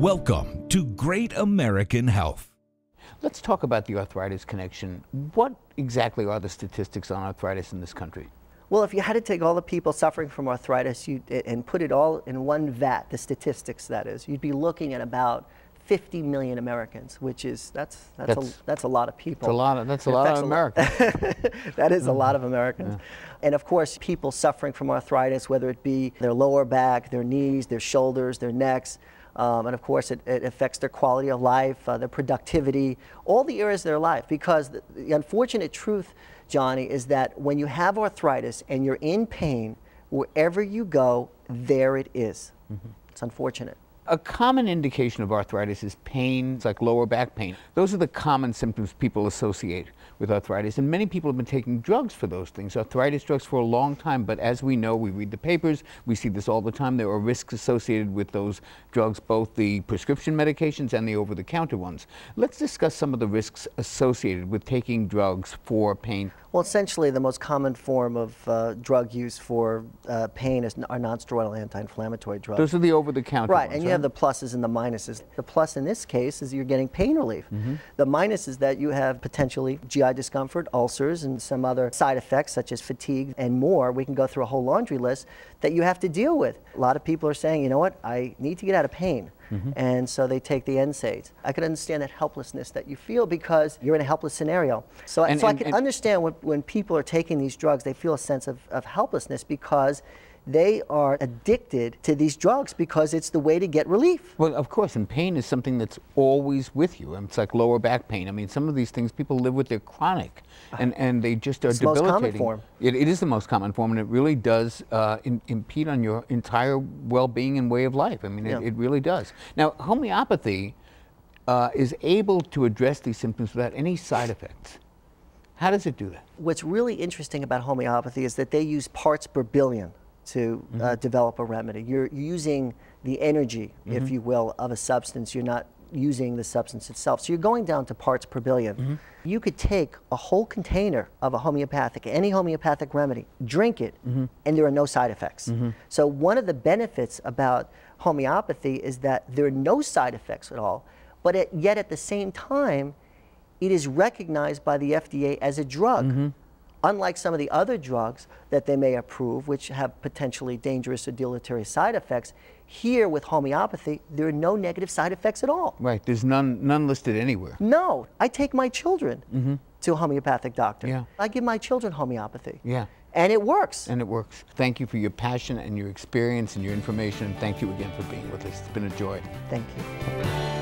Welcome to Great American Health. Let's talk about the arthritis connection. What exactly are the statistics on arthritis in this country? Well, if you had to take all the people suffering from arthritis and put it all in one vat, the statistics that is, you'd be looking at about 50 million Americans, which is that's a lot of people. That's a lot of Americans. That is a lot of Americans. Yeah. And of course, people suffering from arthritis, whether it be their lower back, their knees, their shoulders, their necks, and of course it affects their quality of life, their productivity, all the areas of their life. Because the unfortunate truth, Johnny, is that when you have arthritis and you're in pain, wherever you go, there it is. Mm-hmm. It's unfortunate. A common indication of arthritis is pain, it's like lower back pain. Those are the common symptoms people associate with arthritis, and many people have been taking drugs for those things, arthritis drugs, for a long time. But as we know, we read the papers, we see this all the time, there are risks associated with those drugs, both the prescription medications and the over-the-counter ones. Let's discuss some of the risks associated with taking drugs for pain. Well, essentially, the most common form of drug use for pain are non-steroidal anti-inflammatory drugs. Those are the over-the-counter ones, and you have the pluses and the minuses. The plus in this case is you're getting pain relief. Mm-hmm. The minus is that you have potentially GI discomfort, ulcers, and some other side effects such as fatigue and more. We can go through a whole laundry list that you have to deal with. A lot of people are saying, you know what, I need to get out of pain. Mm-hmm. And so they take the NSAIDs. I can understand that helplessness that you feel because you're in a helpless scenario. So I can understand when people are taking these drugs, they feel a sense of helplessness because they are addicted to these drugs because it's the way to get relief. Well, of course, and pain is something that's always with you. It's like lower back pain. I mean, some of these things people live with, they're chronic, and they just are debilitating. It's the most common form. It is the most common form, and it really does impede on your entire well-being and way of life. I mean, it really does. Now, homeopathy is able to address these symptoms without any side effects. How does it do that? What's really interesting about homeopathy is that they use parts per billion to develop a remedy. You're using the energy, if you will, of a substance. You're not using the substance itself. So you're going down to parts per billion. You could take a whole container of any homeopathic remedy, drink it, and there are no side effects. So one of the benefits about homeopathy is that there are no side effects at all, but yet at the same time, it is recognized by the FDA as a drug. Unlike some of the other drugs that they may approve, which have potentially dangerous or deleterious side effects, here with homeopathy, there are no negative side effects at all. Right, there's none listed anywhere. No, I take my children to a homeopathic doctor. Yeah. I give my children homeopathy. Yeah. And it works. And it works. Thank you for your passion and your experience and your information. Thank you again for being with us. It's been a joy. Thank you.